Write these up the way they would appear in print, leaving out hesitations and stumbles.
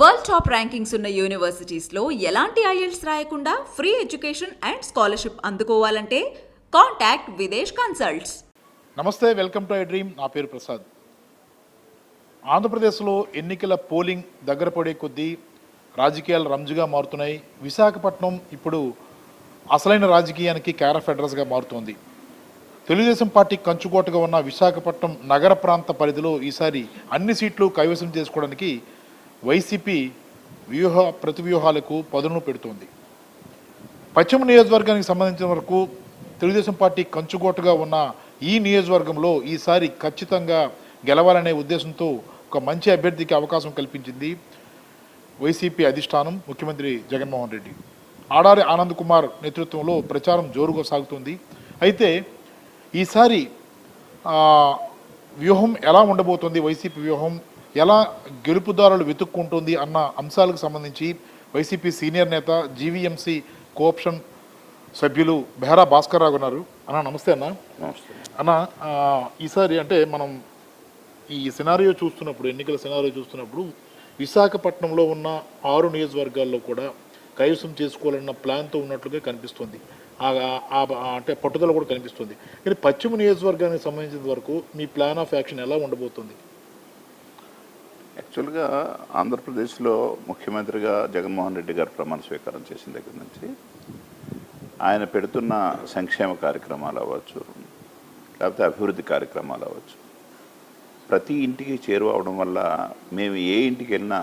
World top rankings ఉన్న యూనివర్సిటీస్లో ఎలాంటి IELTS రాయకుండా ఫ్రీ ఎడ్యుకేషన్ అండ్ స్కాలర్షిప్ అందుకోవాలంటే కాంటాక్ట్ విదేశ్ కన్సల్ట్స్. నమస్తే, వెల్కమ్ టు ఐ డ్రీమ్. నా పేరు ప్రసాద్. ఆంధ్రప్రదేశ్లో ఎన్నికల పోలింగ్ దగ్గర పడే కొద్దీ రాజకీయాలు రంజుగా మారుతున్నాయి. విశాఖపట్నం ఇప్పుడు అసలైన రాజకీయానికి కేర్ ఆఫ్ అడ్రస్గా మారుతోంది. తెలుగుదేశం పార్టీ కంచుకోటగా ఉన్న విశాఖపట్నం నగర ప్రాంత పరిధిలో ఈసారి అన్ని సీట్లు కైవసం చేసుకోవడానికి వైసీపీ ప్రతివ్యూహాలకు పదును పెడుతోంది. పశ్చిమ నియోజకవర్గానికి సంబంధించిన వరకు తెలుగుదేశం పార్టీ కంచుకోటగా ఉన్న ఈ నియోజకవర్గంలో ఈసారి ఖచ్చితంగా గెలవాలనే ఉద్దేశంతో ఒక మంచి అభ్యర్థికి అవకాశం కల్పించింది వైసీపీ అధిష్టానం, ముఖ్యమంత్రి జగన్మోహన్ రెడ్డి. ఆడారి ఆనంద్ కుమార్ నేతృత్వంలో ప్రచారం జోరుగా సాగుతుంది. అయితే ఈసారి వ్యూహం ఎలా ఉండబోతుంది, వైసీపీ వ్యూహం ఎలా గెలుపుదారులు వెతుక్కుంటుంది అన్న అంశాలకు సంబంధించి వైసీపీ సీనియర్ నేత, జీవీఎంసీ కోఆప్షన్ సభ్యులు బెహరా భాస్కర్ రావు ఉన్నారు. అన్న నమస్తే. అన్న ఈసారి అంటే మనం ఈ సినారియో చూస్తున్నప్పుడు, ఎన్నికల సినారియో చూస్తున్నప్పుడు విశాఖపట్నంలో ఉన్న 6 నియోజకవర్గాల్లో కూడా కైవసం చేసుకోవాలన్న ప్లాన్తో ఉన్నట్లుగా కనిపిస్తుంది. అంటే పట్టుదల కూడా కనిపిస్తుంది. కానీ పశ్చిమ నియోజకవర్గానికి సంబంధించిన వరకు మీ ప్లాన్ ఆఫ్ యాక్షన్ ఎలా ఉండబోతుంది? యాక్చువల్గా ఆంధ్రప్రదేశ్లో ముఖ్యమంత్రిగా జగన్మోహన్ రెడ్డి గారు ప్రమాణ స్వీకారం చేసిన దగ్గర నుంచి ఆయన పెడుతున్న సంక్షేమ కార్యక్రమాలు అవ్వచ్చు, లేకపోతే అభివృద్ధి కార్యక్రమాలు అవ్వచ్చు, ప్రతి ఇంటికి చేరువవడం వల్ల మేము ఏ ఇంటికి వెళ్ళినా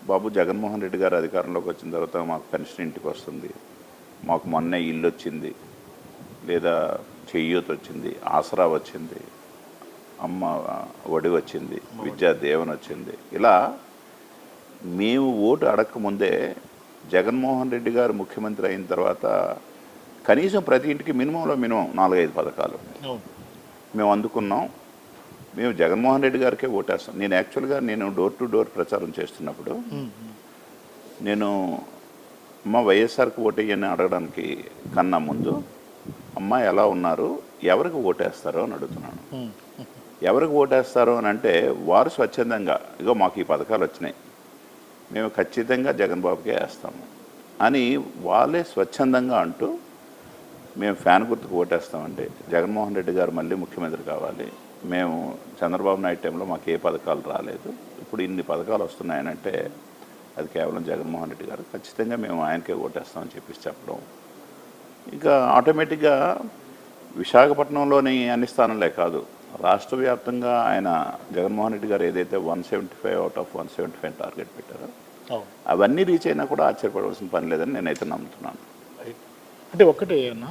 బాబు జగన్మోహన్ రెడ్డి గారు అధికారంలోకి వచ్చిన తర్వాత మాకు పెన్షన్ ఇంటికి వస్తుంది, మాకు మొన్నే ఇల్లు వచ్చింది, లేదా చెయ్యూత వచ్చింది, ఆసరా వచ్చింది, అమ్మ ఒడి వచ్చింది, విద్యా దీవెన వచ్చింది. ఇలా మేము ఓటు అడగకముందే జగన్మోహన్ రెడ్డి గారు ముఖ్యమంత్రి అయిన తర్వాత కనీసం ప్రతి ఇంటికి మినిమంలో మినిమం 4-5 పథకాలు మేము అందుకున్నాం. మేము జగన్మోహన్ రెడ్డి గారికే ఓటేస్తాం. నేను యాక్చువల్గా డోర్ టు డోర్ ప్రచారం చేస్తున్నప్పుడు నేను అమ్మ వైఎస్ఆర్కి ఓటేయని అడగడానికి కన్నా ముందు అమ్మ ఎలా ఉన్నారు, ఎవరికి ఓటేస్తారో అని అడుగుతున్నాను. ఎవరికి ఓటేస్తారో అని అంటే వారు స్వచ్ఛందంగా ఇగో మాకు ఈ పథకాలు వచ్చినాయి, మేము ఖచ్చితంగా జగన్ బాబుకే వేస్తాము అని వాళ్ళే స్వచ్ఛందంగా అంటూ మేము ఫ్యాన్ గుర్తుకు ఓటేస్తామండి, జగన్మోహన్ రెడ్డి గారు మళ్ళీ ముఖ్యమంత్రి కావాలి, మేము చంద్రబాబు నాయుడు టైంలో మాకు ఏ పథకాలు రాలేదు, ఇప్పుడు ఇన్ని పథకాలు వస్తున్నాయనంటే అది కేవలం జగన్మోహన్ రెడ్డి గారు, ఖచ్చితంగా మేము ఆయనకే ఓటేస్తామని చెప్పడం. ఇంకా ఆటోమేటిక్గా విశాఖపట్నంలోని అన్ని స్థానాలే కాదు, రాష్ట్ర వ్యాప్తంగా ఆయన జగన్మోహన్ రెడ్డి గారు ఏదైతే 175 అవుట్ ఆఫ్ 175 టార్గెట్ పెట్టారో అవన్నీ రీచ్ అయినా కూడా ఆశ్చర్యపడవలసిన పని లేదని నేనైతే నమ్ముతున్నాను. అంటే ఒక్కటే అన్న,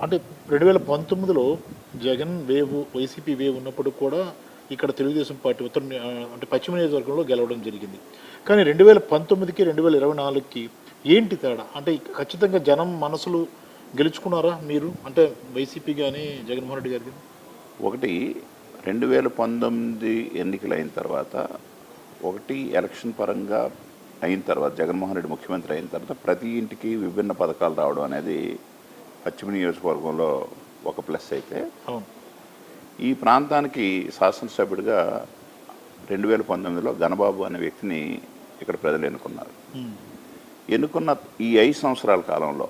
అంటే 2019లో జగన్ వేవ్, వైసీపీ వేవ్ ఉన్నప్పుడు కూడా ఇక్కడ తెలుగుదేశం పార్టీ అంటే పశ్చిమ నియోజకవర్గంలో గెలవడం జరిగింది. కానీ 2019కి 2024కి ఏంటి తేడా? అంటే ఖచ్చితంగా జనం మనసులు గెలుచుకున్నారా మీరు, అంటే వైసీపీ కానీ జగన్మోహన్ రెడ్డి గారికి? ఒకటి 2019 ఎన్నికలు అయిన తర్వాత, ఒకటి ఎలక్షన్ పరంగా అయిన తర్వాత, జగన్మోహన్ రెడ్డి ముఖ్యమంత్రి అయిన తర్వాత ప్రతి ఇంటికి విభిన్న పథకాలు రావడం అనేది పశ్చిమ నియోజకవర్గంలో ఒక ప్లస్ అయితే, ఈ ప్రాంతానికి శాసనసభ్యుడిగా 2019లో గణబాబు అనే వ్యక్తిని ఇక్కడ ప్రజలు ఎన్నుకున్నారు. ఎన్నుకున్న ఈ 5 సంవత్సరాల కాలంలో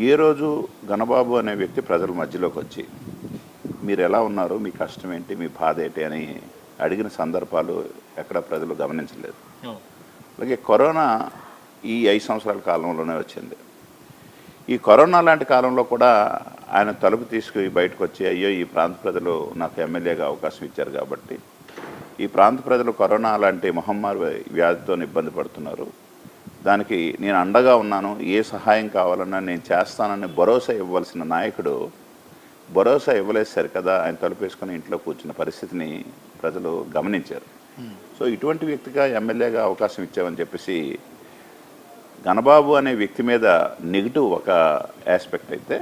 ఏ రోజు గణబాబు అనే వ్యక్తి ప్రజల మధ్యలోకి వచ్చి మీరు ఎలా ఉన్నారు, మీ కష్టం ఏంటి, మీ బాధ ఏంటి అని అడిగిన సందర్భాలు ఎక్కడ ప్రజలు గమనించలేదు. అలాగే కరోనా ఈ 5 సంవత్సరాల కాలంలోనే వచ్చింది. ఈ కరోనా లాంటి కాలంలో కూడా ఆయన తలుపు తీసుకుని బయటకు వచ్చి, అయ్యో ఈ ప్రాంత ప్రజలు నాకు ఎమ్మెల్యేగా అవకాశం ఇచ్చారు కాబట్టి ఈ ప్రాంత ప్రజలు కరోనా లాంటి మహమ్మారి వ్యాధితో ఇబ్బంది పడుతున్నారు, దానికి నేను అండగా ఉన్నాను, ఏ సహాయం కావాలన్నా నేను చేస్తానని భరోసా ఇవ్వాల్సిన నాయకుడు భరోసా ఇవ్వలేదు సరికదా ఆయన తలుపేసుకొని ఇంట్లో కూర్చున్న పరిస్థితిని ప్రజలు గమనించారు. సో ఇటువంటి వ్యక్తిగా ఎమ్మెల్యేగా అవకాశం ఇచ్చామని చెప్పేసి గణబాబు అనే వ్యక్తి మీద నెగిటివ్ ఒక ఆస్పెక్ట్ అయితే,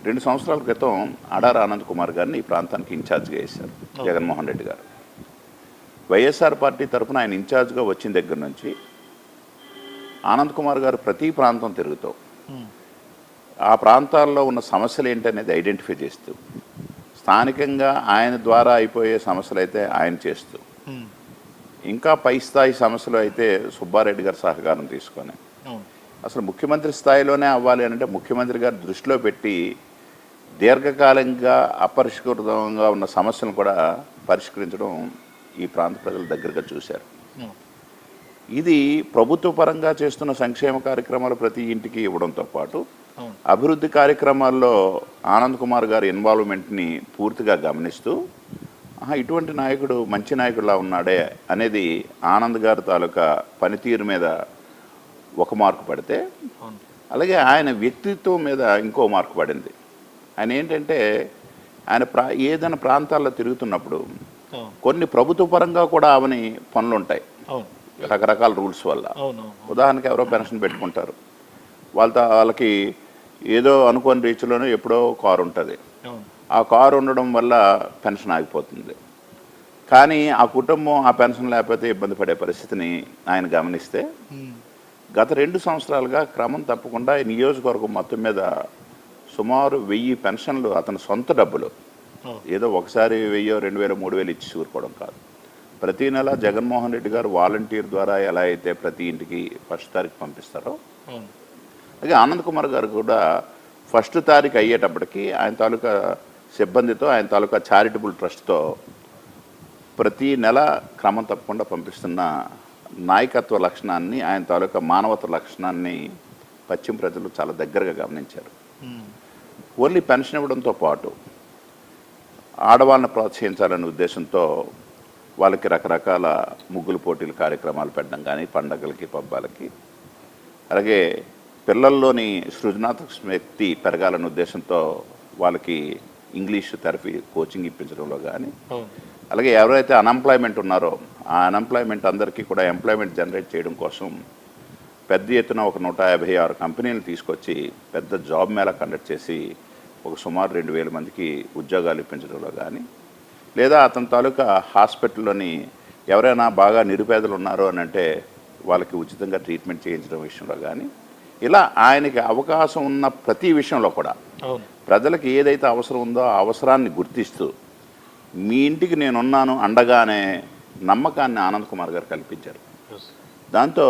2 సంవత్సరాల క్రితం ఆడారి ఆనంద్ కుమార్ గారిని ఈ ప్రాంతానికి ఇన్ఛార్జ్గా వేశారు జగన్మోహన్ రెడ్డి గారు. వైఎస్ఆర్ పార్టీ తరఫున ఆయన ఇన్ఛార్జ్గా వచ్చిన దగ్గర నుంచి ఆనంద్ కుమార్ గారు ప్రతి ప్రాంతం తిరుగుతూ ఆ ప్రాంతాల్లో ఉన్న సమస్యలు ఏంటనేది ఐడెంటిఫై చేస్తూ స్థానికంగా ఆయన ద్వారా అయిపోయే సమస్యలు అయితే ఆయన చేస్తూ, ఇంకా పై స్థాయి సమస్యలు అయితే సుబ్బారెడ్డి గారి సహకారం తీసుకొని అసలు ముఖ్యమంత్రి స్థాయిలోనే అవ్వాలి అంటే ముఖ్యమంత్రి గారు దృష్టిలో పెట్టి దీర్ఘకాలంగా అపరిష్కృతంగా ఉన్న సమస్యలను కూడా పరిష్కరించడం ఈ ప్రాంత ప్రజల దగ్గరగా చూశారు. ఇది ప్రభుత్వ పరంగా చేస్తున్న సంక్షేమ కార్యక్రమాలు ప్రతి ఇంటికి ఇవ్వడంతో పాటు అభివృద్ధి కార్యక్రమాల్లో ఆనంద్ కుమార్ గారి ఇన్వాల్వ్మెంట్ని పూర్తిగా గమనిస్తూ ఇటువంటి నాయకుడు మంచి నాయకుడిలా ఉన్నాడే అనేది ఆనంద్ గారి తాలూకా పనితీరు మీద ఒక మార్కు పడితే, అలాగే ఆయన వ్యక్తిత్వం మీద ఇంకో మార్కు పడింది. ఆయన ఏంటంటే ఆయన ఏదైనా ప్రాంతాల్లో తిరుగుతున్నప్పుడు కొన్ని ప్రభుత్వ పరంగా కూడా అవని పనులు ఉంటాయి రకరకాల రూల్స్ వల్ల. ఉదాహరణకి ఎవరో పెన్షన్ పెట్టుకుంటారు, వాళ్ళకి ఏదో అనుకోని రీచ్లోనే ఎప్పుడో కారు ఉంటుంది, ఆ కారు ఉండడం వల్ల పెన్షన్ ఆగిపోతుంది. కానీ ఆ కుటుంబం ఆ పెన్షన్ లేకపోతే ఇబ్బంది పడే పరిస్థితిని ఆయన గమనిస్తే గత 2 సంవత్సరాలుగా క్రమం తప్పకుండా ఈ నియోజకవర్గం మొత్తం మీద సుమారు 1000 పెన్షన్లు అతని సొంత డబ్బులు, ఏదో ఒకసారి 1000, 2000, 3000 ఇచ్చి చూరుకోవడం కాదు, ప్రతి నెల జగన్మోహన్ రెడ్డి గారు వాలంటీర్ ద్వారా ఎలా అయితే ప్రతి ఇంటికి 1వ తారీఖు పంపిస్తారో, అలాగే ఆనంద్ కుమార్ గారు కూడా 1వ తారీఖు అయ్యేటప్పటికి ఆయన తాలూకా సిబ్బందితో, ఆయన తాలూకా చారిటబుల్ ట్రస్ట్తో ప్రతి నెల క్రమం తప్పకుండా పంపిస్తున్న నాయకత్వ లక్షణాన్ని, ఆయన తాలూకా మానవత్వ లక్షణాన్ని పశ్చిమ ప్రజలు చాలా దగ్గరగా గమనించారు. ఓన్లీ పెన్షన్ ఇవ్వడంతో పాటు ఆడవాళ్ళని ప్రోత్సహించాలనే ఉద్దేశంతో వాళ్ళకి రకరకాల ముగ్గులు పోటీలు కార్యక్రమాలు పెట్టడం కానీ, పండగలకి పబ్బాలకి, అలాగే పిల్లల్లోని సృజనాత్మక శక్తి పెరగాలనే ఉద్దేశంతో వాళ్ళకి ఇంగ్లీష్ థెరపీ కోచింగ్ ఇప్పించడంలో కానీ, అలాగే ఎవరైతే అన్ఎంప్లాయ్మెంట్ ఉన్నారో ఆ అన్ఎంప్లాయ్మెంట్ అందరికీ కూడా ఎంప్లాయ్మెంట్ జనరేట్ చేయడం కోసం పెద్ద ఎత్తున ఒక 156 కంపెనీలు తీసుకొచ్చి పెద్ద జాబ్ మేళా కండక్ట్ చేసి ఒక సుమారు 2000 మందికి ఉద్యోగాలు ఇప్పించడంలో కానీ, లేదా అతని తాలూకా హాస్పిటల్లోని ఎవరైనా బాగా నిరుపేదలు ఉన్నారో అని అంటే వాళ్ళకి ఉచితంగా ట్రీట్మెంట్ చేయించడం విషయంలో కానీ, ఇలా ఆయనకి అవకాశం ఉన్న ప్రతి విషయంలో కూడా ప్రజలకు ఏదైతే అవసరం ఉందో ఆ అవసరాన్ని గుర్తిస్తూ మీ ఇంటికి నేనున్నాను అండగా అనే నమ్మకాన్ని ఆనంద్ కుమార్ గారు కల్పించారు. దాంతో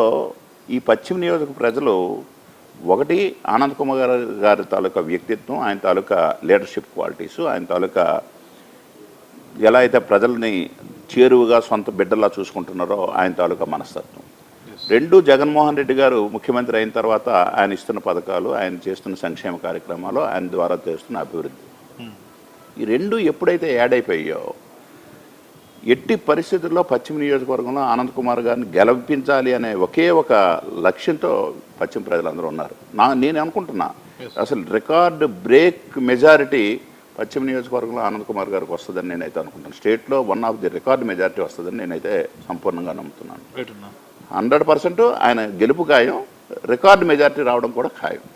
ఈ పశ్చిమ నియోజక ప్రజలు ఒకటి ఆనంద్ కుమార్ గారి తాలూకా వ్యక్తిత్వం, ఆయన తాలూకా లీడర్షిప్ క్వాలిటీసు, ఆయన తాలూకా ఎలా అయితే ప్రజల్ని చేరువుగా సొంత బిడ్డలా చూసుకుంటున్నారో ఆయన తాలూకా మనస్తత్వం. 2 జగన్మోహన్ రెడ్డి గారు ముఖ్యమంత్రి అయిన తర్వాత ఆయన ఇస్తున్న పథకాలు, ఆయన చేస్తున్న సంక్షేమ కార్యక్రమాలు, ఆయన ద్వారా చేస్తున్న అభివృద్ధి, ఈ 2 ఎప్పుడైతే యాడ్ అయిపోయాయో ఎట్టి పరిస్థితుల్లో పశ్చిమ నియోజకవర్గంలో ఆనంద్ కుమార్ గారిని గెలిపించాలి అనే ఒకే ఒక లక్ష్యంతో పశ్చిమ ప్రజలందరూ ఉన్నారు. నేను అనుకుంటున్నా అసలు రికార్డు బ్రేక్ మెజారిటీ పశ్చిమ నియోజకవర్గంలో ఆనంద్ కుమార్ గారికి వస్తుందని నేనైతే అనుకుంటున్నాను. స్టేట్లో 1 ఆఫ్ ది రికార్డు మెజారిటీ వస్తుందని నేనైతే సంపూర్ణంగా నమ్ముతున్నాను. 100% ఆయన గెలుపు ఖాయం, రికార్డు మెజారిటీ రావడం కూడా ఖాయం.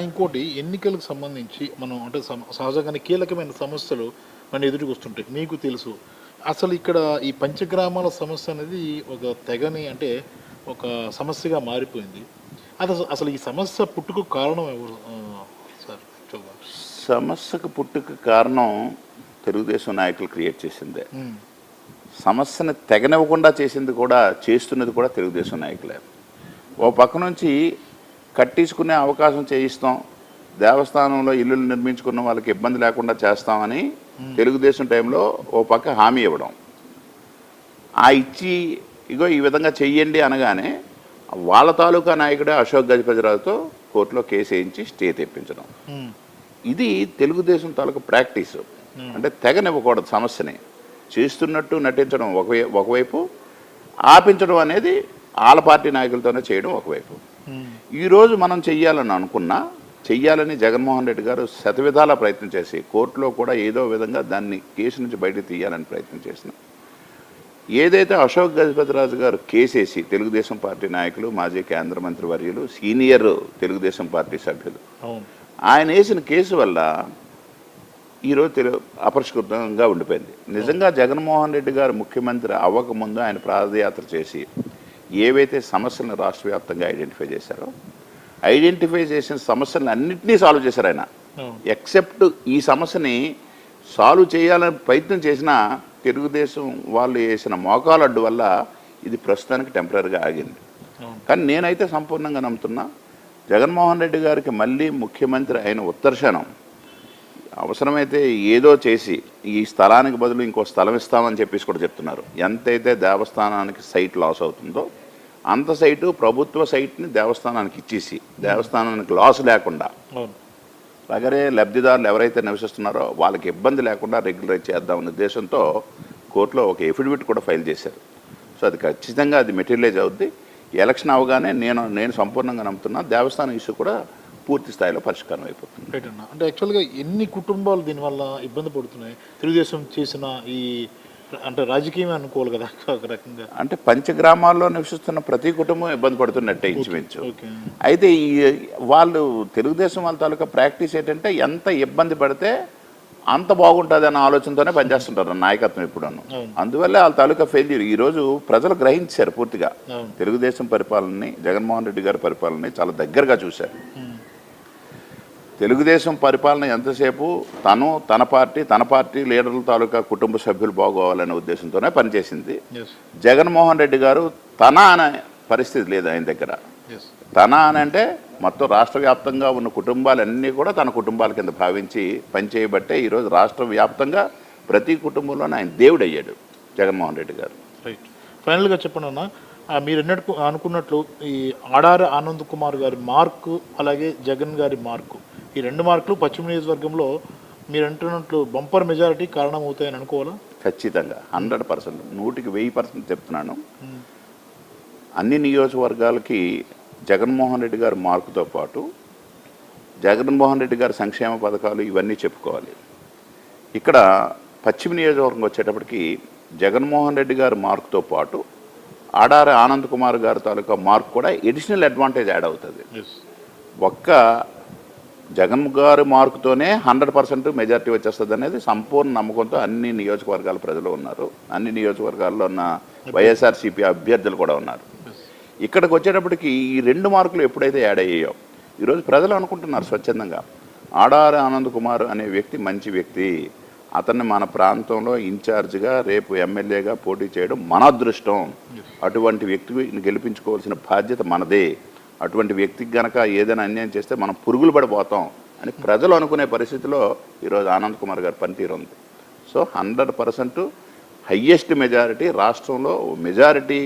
ఇంకోటి ఎన్నికలకు సంబంధించి మనం అంటే సహజంగానే కీలకమైన సమస్యలు మన ఎదుటికి వస్తుంటాయి. మీకు తెలుసు అసలు ఇక్కడ ఈ పంచగ్రామాల సమస్య అనేది ఒక తెగని అంటే ఒక సమస్యగా మారిపోయింది. అసలు ఈ సమస్య పుట్టుకు కారణం ఎవరు సార్? సమస్యకు పుట్టుకు కారణం తెలుగుదేశం నాయకులు క్రియేట్ చేసిందే. సమస్యను తెగనివ్వకుండా చేస్తున్నది కూడా తెలుగుదేశం నాయకులే. ఓ పక్క నుంచి కట్టించుకునే అవకాశం చేయిస్తాం, దేవస్థానంలో ఇల్లులు నిర్మించుకున్న వాళ్ళకి ఇబ్బంది లేకుండా చేస్తామని తెలుగుదేశం టైంలో ఓ పక్క హామీ ఇవ్వడం, ఇచ్చి ఇగో ఈ విధంగా చెయ్యండి అనగానే వాళ్ళ తాలూకా నాయకుడే అశోక్ గజపతిరాజుతో కోర్టులో కేసు వేయించి స్టే తెప్పించడం. ఇది తెలుగుదేశం తాలూకా ప్రాక్టీసు. అంటే తెగనివ్వకూడదు, సమస్యని చేస్తున్నట్టు నటించడం ఒకవైపు, ఆపించడం అనేది వాళ్ళ పార్టీ నాయకులతోనే చేయడం ఒకవైపు. ఈరోజు మనం చెయ్యాలని జగన్మోహన్ రెడ్డి గారు శతవిధాల ప్రయత్నం చేసి కోర్టులో కూడా ఏదో విధంగా దాన్ని కేసు నుంచి బయటకు తీయాలని ప్రయత్నం చేసిన ఏదైతే అశోక్ గజపతిరాజు గారు కేసేసి తెలుగుదేశం పార్టీ నాయకులు, మాజీ కేంద్ర మంత్రి వర్యులు, సీనియర్ తెలుగుదేశం పార్టీ సభ్యులు ఆయన వేసిన కేసు వల్ల ఈరోజు అపరిష్కృతంగా ఉండిపోయింది. నిజంగా జగన్మోహన్ రెడ్డి గారు ముఖ్యమంత్రి అవ్వకముందు ఆయన పాదయాత్ర చేసి ఏవైతే సమస్యలను రాష్ట్ర వ్యాప్తంగా ఐడెంటిఫై చేసిన సమస్యలను అన్నింటినీ సాల్వ్ చేశారు ఆయన. ఎక్సెప్ట్ ఈ సమస్యని సాల్వ్ చేయాలని ప్రయత్నం చేసినా తెలుగుదేశం వాళ్ళు వేసిన మోకాలు అడ్డు వల్ల ఇది ప్రస్తుతానికి టెంపరీగా ఆగింది. కానీ నేనైతే సంపూర్ణంగా నమ్ముతున్నా జగన్మోహన్ రెడ్డి గారికి మళ్ళీ ముఖ్యమంత్రి అయిన ఉత్తర్క్షణం అవసరమైతే ఏదో చేసి ఈ స్థలానికి బదులు ఇంకో స్థలం ఇస్తామని చెప్పేసి కూడా చెప్తున్నారు. ఎంతైతే దేవస్థానానికి సైట్ లాస్ అవుతుందో అంత సైటు ప్రభుత్వ సైట్ని దేవస్థానానికి ఇచ్చేసి దేవస్థానానికి లాస్ లేకుండా అలాగే లబ్ధిదారులు ఎవరైతే నివసిస్తున్నారో వాళ్ళకి ఇబ్బంది లేకుండా రెగ్యులరైజ్ చేద్దామనే ఉద్దేశంతో కోర్టులో ఒక ఎఫిడవిట్ కూడా ఫైల్ చేశారు. సో అది ఖచ్చితంగా అది మెటీరియలైజ్ అవుద్ది. ఎలక్షన్ అవగానే నేను సంపూర్ణంగా నమ్ముతున్నా దేవస్థానం ఇష్యూ కూడా పూర్తి స్థాయిలో పరిష్కారం అయిపోతుంది. రైట్ అన్న. అంటే యాక్చువల్గా ఎన్ని కుటుంబాలు దీనివల్ల ఇబ్బంది పడుతున్నాయి? తెలుగుదేశం చేసిన ఈ అంటే రాజకీయమే అనుకోవాలి కదా ఒక రకంగా. అంటే పంచగ్రామాల్లో నివసిస్తున్న ప్రతి కుటుంబం ఇబ్బంది పడుతున్నట్టే ఇంచుమించు. అయితే ఈ వాళ్ళు తెలుగుదేశం వాళ్ళ తాలూకా ప్రాక్టీస్ ఏంటంటే ఎంత ఇబ్బంది పడితే అంత బాగుంటుంది అన్న ఆలోచనతోనే పనిచేస్తుంటారు నాయకత్వం ఎప్పుడూ. అందువల్ల వాళ్ళ తాలూకా ఫెయిల్యూర్ ఈరోజు ప్రజలు గ్రహించారు పూర్తిగా. తెలుగుదేశం పరిపాలనని జగన్మోహన్ రెడ్డి గారి పరిపాలనని చాలా దగ్గరగా చూశారు. తెలుగుదేశం పరిపాలన ఎంతసేపు తన పార్టీ లీడర్ల తాలూకా కుటుంబ సభ్యులు బాగోవాలనే ఉద్దేశంతోనే పనిచేసింది. జగన్మోహన్ రెడ్డి గారు తన అనే పరిస్థితి లేదు ఆయన దగ్గర. తన అని అంటే మొత్తం రాష్ట్ర వ్యాప్తంగా ఉన్న కుటుంబాలన్నీ కూడా తన కుటుంబాల కింద భావించి పనిచేయబట్టే ఈరోజు రాష్ట్ర వ్యాప్తంగా ప్రతి కుటుంబంలోనే ఆయన దేవుడు అయ్యాడు జగన్మోహన్ రెడ్డి గారు. రైట్. ఫైనల్గా చెప్పండి అన్న, మీరు అనుకున్నట్లు ఈ ఆడారి ఆనంద్ కుమార్ గారి మార్కు అలాగే జగన్ గారి మార్కు, ఈ రెండు మార్కులు పశ్చిమ నియోజకవర్గంలో మీరు అంటున్నట్లు బంపర్ మెజారిటీ కారణమవుతాయని అనుకోవాలా? ఖచ్చితంగా 100%, 100% చెప్తున్నాను. అన్ని నియోజకవర్గాలకి జగన్మోహన్ రెడ్డి గారి మార్కుతో పాటు జగన్మోహన్ రెడ్డి గారి సంక్షేమ పథకాలు ఇవన్నీ చెప్పుకోవాలి. ఇక్కడ పశ్చిమ నియోజకవర్గం వచ్చేటప్పటికి జగన్మోహన్ రెడ్డి గారి మార్కుతో పాటు ఆడారి ఆనంద్ కుమార్ గారి తాలూకా మార్క్ కూడా ఎడిషనల్ అడ్వాంటేజ్ యాడ్ అవుతుంది. ఒక్క జగన్ గారి మార్కుతోనే 100% మెజార్టీ వచ్చేస్తుంది అనేది సంపూర్ణ నమ్మకంతో అన్ని నియోజకవర్గాల ప్రజలు ఉన్నారు. అన్ని నియోజకవర్గాల్లో ఉన్న వైఎస్ఆర్సీపీ అభ్యర్థులు కూడా ఉన్నారు. ఇక్కడికి వచ్చేటప్పటికి ఈ 2 మార్కులు ఎప్పుడైతే యాడ్ అయ్యాయో ఈరోజు ప్రజలు అనుకుంటున్నారు స్వచ్ఛందంగా ఆడారి ఆనంద్ కుమార్ అనే వ్యక్తి మంచి వ్యక్తి, అతన్ని మన ప్రాంతంలో ఇన్ఛార్జిగా రేపు ఎమ్మెల్యేగా పోటీ చేయడం మన అదృష్టం, అటువంటి వ్యక్తిని గెలిపించుకోవాల్సిన బాధ్యత మనదే, అటువంటి వ్యక్తికి గనక ఏదైనా అన్యాయం చేస్తే మనం పురుగులు పడిపోతాం అని ప్రజలు అనుకునే పరిస్థితిలో ఈరోజు ఆనంద్ కుమార్ గారి పనితీరు ఉంది. సో 100% హయ్యెస్ట్ మెజారిటీ రాష్ట్రంలో మెజారిటీ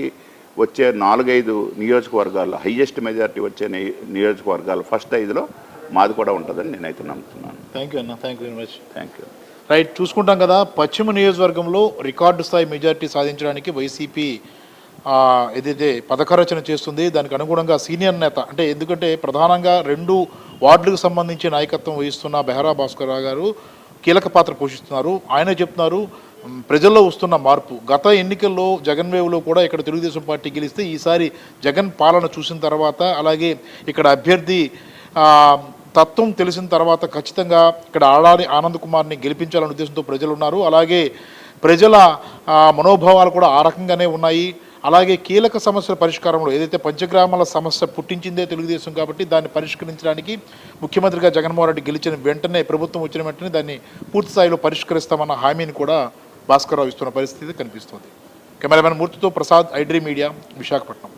వచ్చే 4-5 నియోజకవర్గాల్లో హయ్యెస్ట్ మెజారిటీ వచ్చే నియోజకవర్గాలు ఫస్ట్ 5లో మాది కూడా ఉంటుందని నేనైతే నమ్ముతున్నాను. థ్యాంక్ యూ అన్న, thank you very much. Thank you. Right, చూసుకుంటాం కదా పశ్చిమ నియోజకవర్గంలో రికార్డు స్థాయి మెజారిటీ సాధించడానికి వైసీపీ ఏదైతే పథకరచన చేస్తుంది దానికి అనుగుణంగా సీనియర్ నేత అంటే ఎందుకంటే ప్రధానంగా 2 వార్డులకు సంబంధించి నాయకత్వం వహిస్తున్న బెహరా భాస్కర్ రావు గారు కీలక పాత్ర పోషిస్తున్నారు. ఆయన చెప్తున్నారు ప్రజల్లో వస్తున్న మార్పు, గత ఎన్నికల్లో జగన్ వేవ్లో కూడా ఇక్కడ తెలుగుదేశం పార్టీ గెలిస్తే ఈసారి జగన్ పాలన చూసిన తర్వాత అలాగే ఇక్కడ అభ్యర్థి తత్వం తెలిసిన తర్వాత ఖచ్చితంగా ఇక్కడ ఆడారి ఆనంద్ కుమార్ని గెలిపించాలనే ఉద్దేశంతో ప్రజలు ఉన్నారు. అలాగే ప్రజల మనోభావాలు కూడా ఆ రకంగానే ఉన్నాయి. అలాగే కీలక సమస్యల పరిష్కారంలో ఏదైతే పంచగ్రామాల సమస్య పుట్టించిందే తెలుగుదేశం కాబట్టి దాన్ని పరిష్కరించడానికి ముఖ్యమంత్రిగా జగన్మోహన్ రెడ్డి గెలిచిన వెంటనే ప్రభుత్వం వచ్చిన వెంటనే దాన్ని పూర్తి స్థాయిలో పరిష్కరిస్తామన్న హామీని కూడా భాస్కర్ రావు ఇస్తున్న పరిస్థితి కనిపిస్తుంది. కెమెరామెన్ మూర్తితో ప్రసాద్, ఐడ్రీ మీడియా, విశాఖపట్నం.